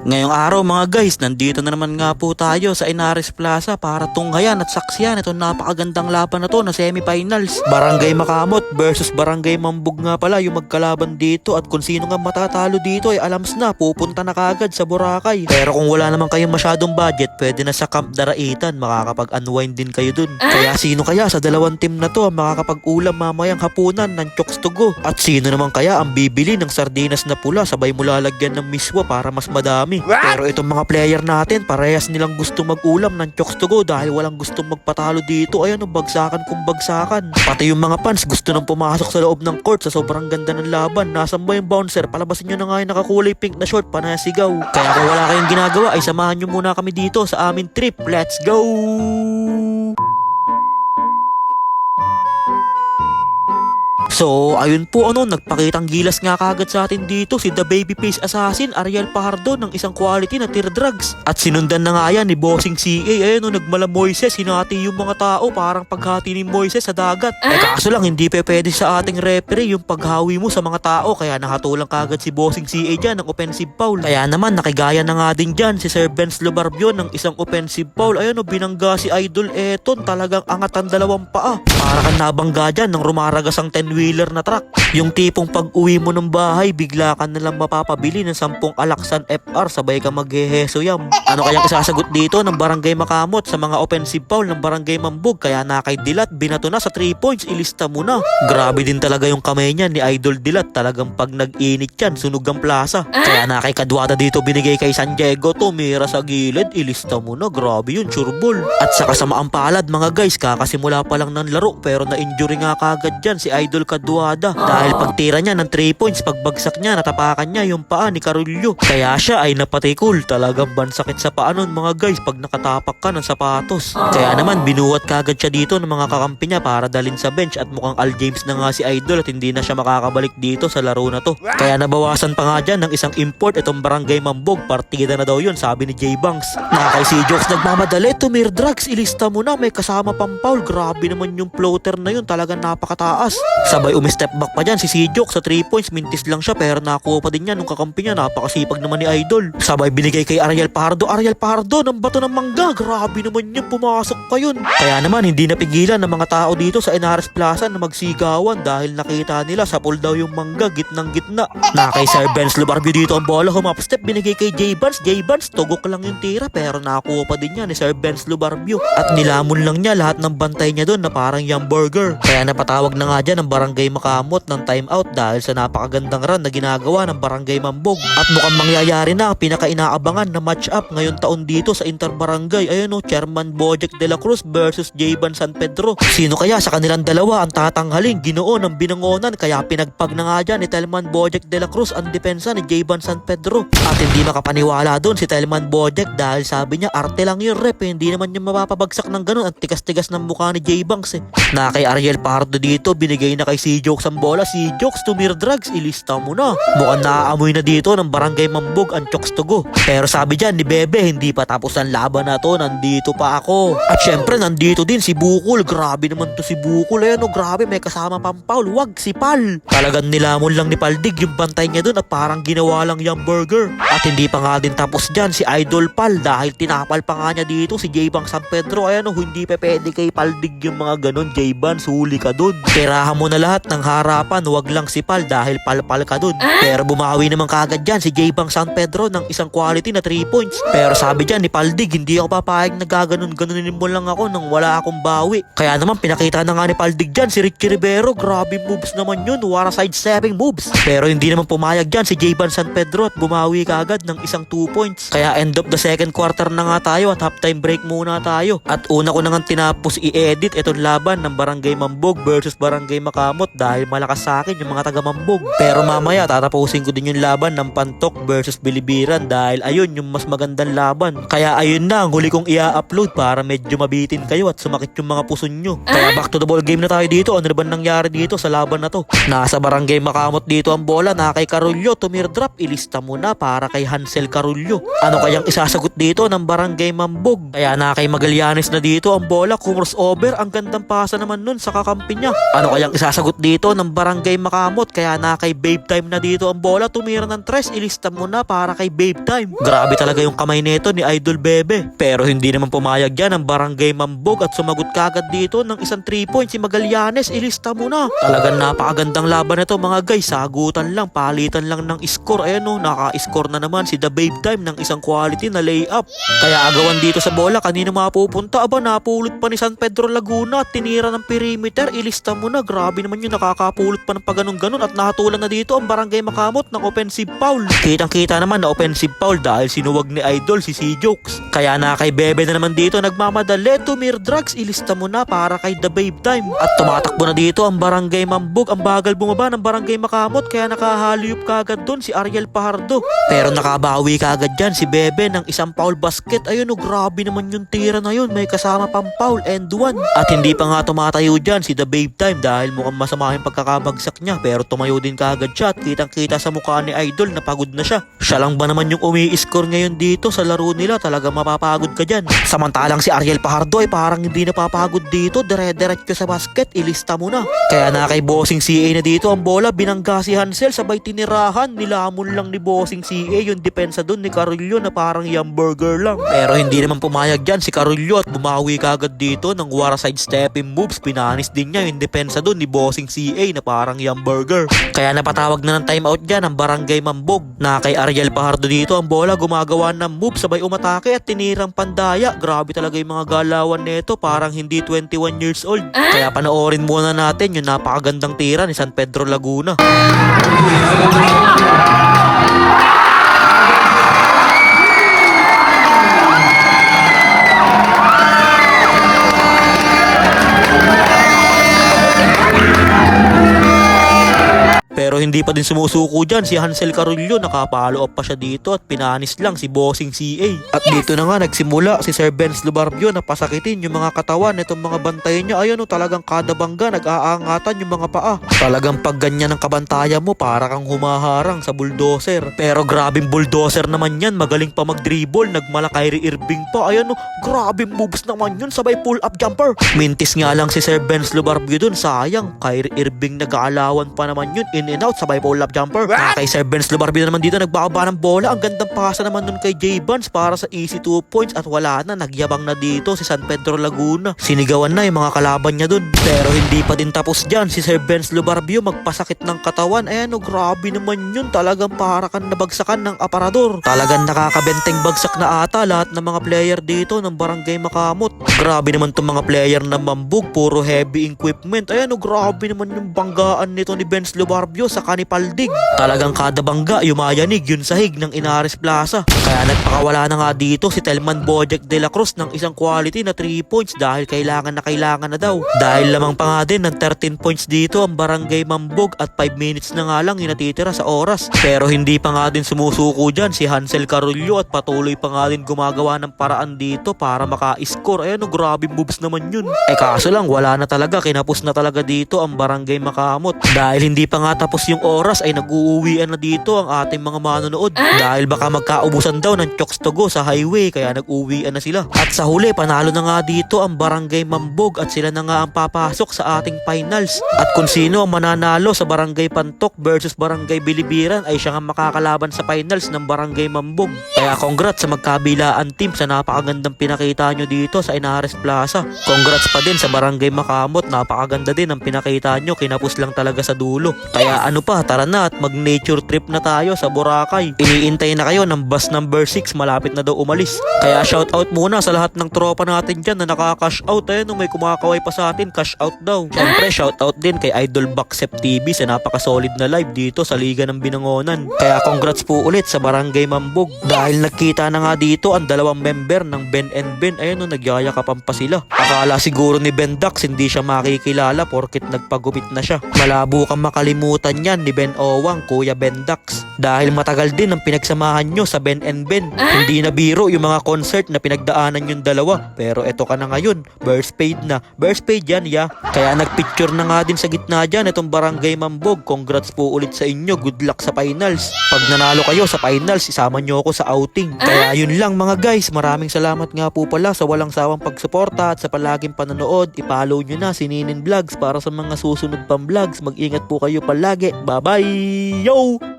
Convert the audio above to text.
Ngayong araw mga guys, nandito na naman nga po tayo sa Inares Plaza para tunghayan at saksiyan itong napakagandang laban na to na semifinals. Barangay Makamot versus Barangay Mambog nga pala yung magkalaban dito, at kung sino nga matatalo dito ay alams na pupunta na kagad sa Boracay. Pero kung wala naman kayong masyadong budget, pwede na sa Camp Daraitan, makakapag-unwind din kayo dun. Kaya sino kaya sa dalawang team na to ang makakapag-ulam mamayang hapunan ng chokes to go? At sino naman kaya ang bibili ng sardinas na pula sabay mo lalagyan ng miswa para mas madami? Pero itong mga player natin, parehas nilang gusto mag-ulam ng chokes to go dahil walang gustong magpatalo dito. Ayan o, bagsakan kung bagsakan. Pati yung mga fans gusto nang pumasok sa loob ng court sa sobrang ganda ng laban. Nasaan ba yung bouncer? Palabasin nyo na nga yung nakakulay pink na short, panasigaw. Kaya kung wala kayong ginagawa ay samahan nyo muna kami dito sa aming trip. Let's go! So, ayun po nagpakitang gilas nga kagad sa atin dito si The Babyface Assassin, Ariel Pardo ng isang quality na tear drugs. At sinundan na nga yan ni Bossing CA. Ayun nagmala Moises, hinati yung mga tao parang paghati ni Moises sa dagat. Kaso lang, hindi pwede sa ating referee yung paghawi mo sa mga tao, kaya nakatulang kagad si Bossing CA dyan ng offensive foul. Kaya naman, nakigaya na nga din dyan si Sir Benz Lobarbio ng isang offensive foul. Ayun binangga si Idol Eton, talagang angat ang dalawang paa. Para kang nabangga dyan ng rumaragas ang 10-wheeler na truck. Yung tipong pag uwi mo ng bahay, bigla ka nalang mapapabili ng 10 Alaksan FR sabay ka maghehesoyam. Ano kayang isasagot dito ng Barangay Makamot sa mga offensive foul ng Barangay Mambog? Kaya nakay Dilat, binato na sa 3 points, ilista mo na. Grabe din talaga yung kamay niya ni Idol Dilat, talagang pag nag-init yan, sunog ang plaza. Kaya nakay Kadwada dito, binigay kay San Diego, tumira sa gilid, ilista mo na. Grabe yun, sureball. At sa kasamaang palad mga guys, kakasimula pa lang ng laro pero na-injury nga kagad dyan si Idol Kadwada dahil pagtira niya ng 3 points, pagbagsak niya, natapakan niya yung paa ni Carullo. Kaya siya ay napatikol. Talagang bansakit sa paa nun mga guys pag nakatapak ka ng sapatos. Kaya naman binuhat kagad siya dito ng mga kakampi niya para dalhin sa bench, at mukhang Al James na nga si Idol at hindi na siya makakabalik dito sa laro na to. Kaya nabawasan pa nga dyan ng isang import itong Barangay Mambog. Partida na daw yun, sabi ni J Banks. Nakay si Jokes nagmamadali, tumir drugs, ilista mo na, may kasama pang foul. Grabe naman yung floater na yun, talagang napakataas. Sabay step back pa dyan si Sijok sa 3 points, mintis lang siya pero nakuha pa din yan nung kakampi niya. Napakasipag naman ni Idol. Sabay binigay kay Ariel Pardo ng bato ng mangga. Grabe naman yun, pumasok pa yun. Kaya naman hindi napigilan ng mga tao dito sa Inares Plaza na magsigawan dahil nakita nila sa pool daw yung mangga, gitnang gitna. Na kay Sir Benz Lobarbio dito ang bola, humap step, binigay kay J Barnes, tugok lang yung tira pero nakuha pa din yan ni Sir Benz Lobarbio. At nilamon lang niya lahat ng bantay niya doon na parang yung burger. Kaya napatawag na nga dyan ng Barangay Makamot ng timeout dahil sa napakagandang run na ginagawa ng Barangay Mambog. At mukhang mangyayari na ang pinaka-inaabangan na match-up ngayon taon dito sa Interbarangay. Ayun Chairman Bojack de la Cruz versus Jayban San Pedro. Sino kaya sa kanilang dalawa ang tatanghaling Ginoo ng Binangonan? Kaya pinagpag na nga dyan ni Telman Bojack de la Cruz ang depensa ni Jayban San Pedro. At hindi makapaniwala doon si Telman Bojack dahil sabi niya arte lang yung rep, hindi naman niya mapapabagsak ng ganun. Ang tigas-tigas ng mukha ni J-Banks Na kay Ariel Pardo dito, binigay na kay si Jokes ang bola. Si Jokes, tumir drugs, ilista mo na. Mukhang naaamoy na dito ng Barangay Mambog ang chokes to go. Pero sabi dyan ni Bebe, hindi pa tapos ang laban na to, nandito pa ako. At syempre nandito din si Bukol. Grabe naman to si Bukol. Ayan grabe, may kasama pang Paul. Wag si Pal. Talagang nilamon lang ni Paldig yung bantay niya dun at parang ginawa lang yung burger. At hindi pa nga din tapos dyan si Idol Pal dahil tinapal pa nga niya dito si J-Bang San Pedro. Ayan hindi pa pwede kay Paldig yung mga ganun. J-Ban, huli ka dun. Tirahan mo na lahat ng harapan, wag lang si Pal dahil palpal ka dun. Pero bumawi naman kagad dyan si J-Bang San Pedro ng isang quality na 3 points. Pero sabi dyan ni Paldig, hindi ako papayag na gaganon-ganonin mo lang ako nang wala akong bawi. Kaya naman pinakita na nga ni Paldig dyan si Richie Rivero. Grabe moves naman yun, wara side-stepping moves. Pero hindi naman pumayag dyan si J-Ban San Pedro at bumawi kagad ng isang 2 points. Kaya end of the second quarter na nga tayo at halftime break muna tayo. At una ko na nga tinapos i-edit itong laban ng Barangay Mambog versus Barangay Makamot dahil malakas sa akin yung mga taga Mambog. Pero mamaya tatapusin ko din yung laban ng Pantok versus Bilibiran dahil ayun yung mas magandang laban. Kaya ayun na ang huli kong i-upload para medyo mabitin kayo at sumakit yung mga puso nyo. Kaya back to the ball game na tayo dito. Ano na ba nangyari dito sa laban na to? Nasa Barangay Makamot dito ang bola, na kay Carullo, tumir drop, ilista mo na para kay Hansel Carullo. Ano kayang isasagot dito ng Barangay Mambog? Kaya na kay Magallanes na dito ang bola, crossover, ang gandang pasa naman nun sa kakampi niya. Ano kayang isasagot sagot dito ng Barangay Makamot, kaya na kay Babe Time na dito ang bola. Tumira ng 3, ilista mo na para kay Babe Time. Grabe talaga yung kamay nito ni Idol Bebe. Pero hindi naman pumayag yan ang Barangay Mambog at sumagot kagad dito ng isang 3 points si Magallanes, ilista mo na. Talagang napakagandang laban na to mga guys. Sagutan lang, palitan lang ng score. Ayan o, naka-score na naman si The Babe Time ng isang quality na layup. Kaya agawan dito sa bola, kanina mapupunta. Aba, napulot pa ni San Pedro Laguna at tinira ng perimeter, ilista mo na. Grabe naman yun, nakakapulot pa ng paganon-ganon at nahatulan na dito ang Barangay Makamot ng offensive foul. Kitang-kita naman na offensive foul dahil sinuwag ni Idol si C-Jokes. Kaya na kay Bebe na naman dito nagmamadali. Tumir Drugs, ilista mo na para kay The Babe Time. At tumatakbo na dito ang Barangay Mambog. Ang bagal bumaba ng Barangay Makamot kaya nakahaliup kagad doon si Ariel Pajardo. Pero nakabawi kagad dyan si Bebe ng isang foul basket. Ayun o, grabe naman yung tira na yun. May kasama pang foul and 1. At hindi pa nga tumatayo dyan si The Babe Time dahil mukhang masama yung pagkakabagsak niya. Pero tumayo din kagad siya at kitang-kita sa mukha ni Idol na pagod na siya. Siya lang ba naman yung umi-score ngayon dito sa laro nila? Talaga mapapagod ka dyan. Samantalang si Ariel Pajardo ay parang hindi napapagod dito. Dire-diretso sa basket, ilista mo na. Kaya na kay Bossing CA na dito ang bola. Binangga si Hansel, sabay tinirahan. Nilamon lang ni Bossing CA yung depensa dun ni Carullo na parang hamburger lang. Pero hindi naman pumayag dyan si Carullo at bumawi kagad dito ng warside stepping moves. Pinanis din niya yung depensa dun ni Bossing CA na parang hamburger. Kaya napatawag na ng timeout dyan ang Barangay Mambog. Na kay Ariel Pajardo dito ang bola, gumagawa ng move, sabay umatake at tinirang pandaya. Grabe talaga yung mga galawan nito, parang hindi 21 years old. Kaya panoorin muna natin yung napakagandang tira ni San Pedro Laguna. Pero hindi pa din sumusuko dyan si Hansel Carullo. Nakapalo up pa siya dito at pinanis lang si Bossing CA. At dito na nga nagsimula si Sir Benz Lubarbio na pasakitin yung mga katawan nitong mga bantayan niya. Ayun o, talagang kada bangga nag-aangatan yung mga paa. Talagang pag ganyan ang kabantayan mo para kang humaharang sa bulldozer. Pero grabing bulldozer naman yan, magaling pa mag-dribble, nagmala Kyrie Irving pa. Ayun o, grabing moves naman yun, sabay pull up jumper. Mintis nga lang si Sir Benz Lubarbio dun, sayang Kyrie Irving nag-aalawan pa naman yun, in and out, sabay pull up jumper. Kay Sir Benz Lubarbio naman dito nagbababa ng bola. Ang gandang pasa naman nun kay J Barnes para sa easy 2 points at wala na, nagyabang na dito si San Pedro Laguna. Sinigawan na yung mga kalaban niya dun. Pero hindi pa din tapos dyan si Sir Benz Lubarbio magpasakit ng katawan. Ayan o, grabe naman yun, talagang para kang nabagsakan ng aparador. Talagang nakakabenteng bagsak na ata lahat ng mga player dito ng Barangay Makamot. Grabe naman tong mga player na Mambog, puro heavy equipment. Ayan o, grabe naman yung banggaan nito ni Benz Lubarbio sa Kanipaldig. Talagang kada bangga yumayanig yung sahig ng Inares Plaza. Kaya nagpakawala na nga dito si Telman Bojack de la Cruz ng isang quality na 3 points dahil kailangan na daw. Dahil lamang pa nga din ng 13 points dito ang Barangay Mambog at 5 minutes na nga lang yung natitira sa oras. Pero hindi pa nga din sumusuko dyan si Hansel Carullo at patuloy pa nga din gumagawa ng paraan dito para maka-score. Ayan o, grabe moves naman yun. Kaso lang wala na talaga, kinapos na talaga dito ang Barangay Makamot. Dahil hindi pa nga tapos yung oras ay nag-uuwian na dito ang ating mga manonood. Dahil baka magkaubusan daw ng chokes to go sa highway kaya nag-uwian na sila. At sa huli panalo na nga dito ang Barangay Mambog at sila na nga ang papasok sa ating finals. At kung sino ang mananalo sa Barangay Pantok versus Barangay Bilibiran ay siya nga makakalaban sa finals ng Barangay Mambog. Kaya congrats sa magkabilaan team sa napakagandang pinakita nyo dito sa Inares Plaza. Congrats pa din sa Barangay Makamot, napakaganda din ang pinakita nyo, kinapos lang talaga sa dulo. Kaya ano pa, tara na at mag-nature trip na tayo sa Boracay. Iniintay na kayo ng bus number 6, malapit na daw umalis. Kaya shout out muna sa lahat ng tropa natin dyan na naka-cash out. Nung may kumakaway pa sa atin, cash out daw. Siyempre shout out din kay Idol Baksep TV sa napaka-solid na live dito sa Liga ng Binangonan. Kaya congrats po ulit sa Barangay Mambog. Dahil nagkita na nga dito ang dalawang member ng Ben and Ben. Ayun nagyayakapan pa sila. Akala siguro ni Ben Dax hindi siya makikilala porkit nagpagupit na siya. Malabo kang makalimutan pinagsabayan yan ni Ben Owang, Kuya Ben Dax. Dahil matagal din ang pinagsamahan nyo sa Ben and Ben. Hindi na biro yung mga concert na pinagdaanan yung dalawa. Pero eto ka na ngayon, birth paid na. Birth paid yan, ya. Kaya nagpicture na nga din sa gitna dyan itong Barangay Mambog. Congrats po ulit sa inyo. Good luck sa finals. Pag nanalo kayo sa finals, isama nyo ako sa outing. Kaya yun lang mga guys. Maraming salamat nga po pala sa walang sawang pagsuporta at sa palaging panonood. I-follow nyo na si Ninin Vlogs para sa mga susunod pang vlogs. Mag-ingat po kayo palagi. Bye-bye! Yo!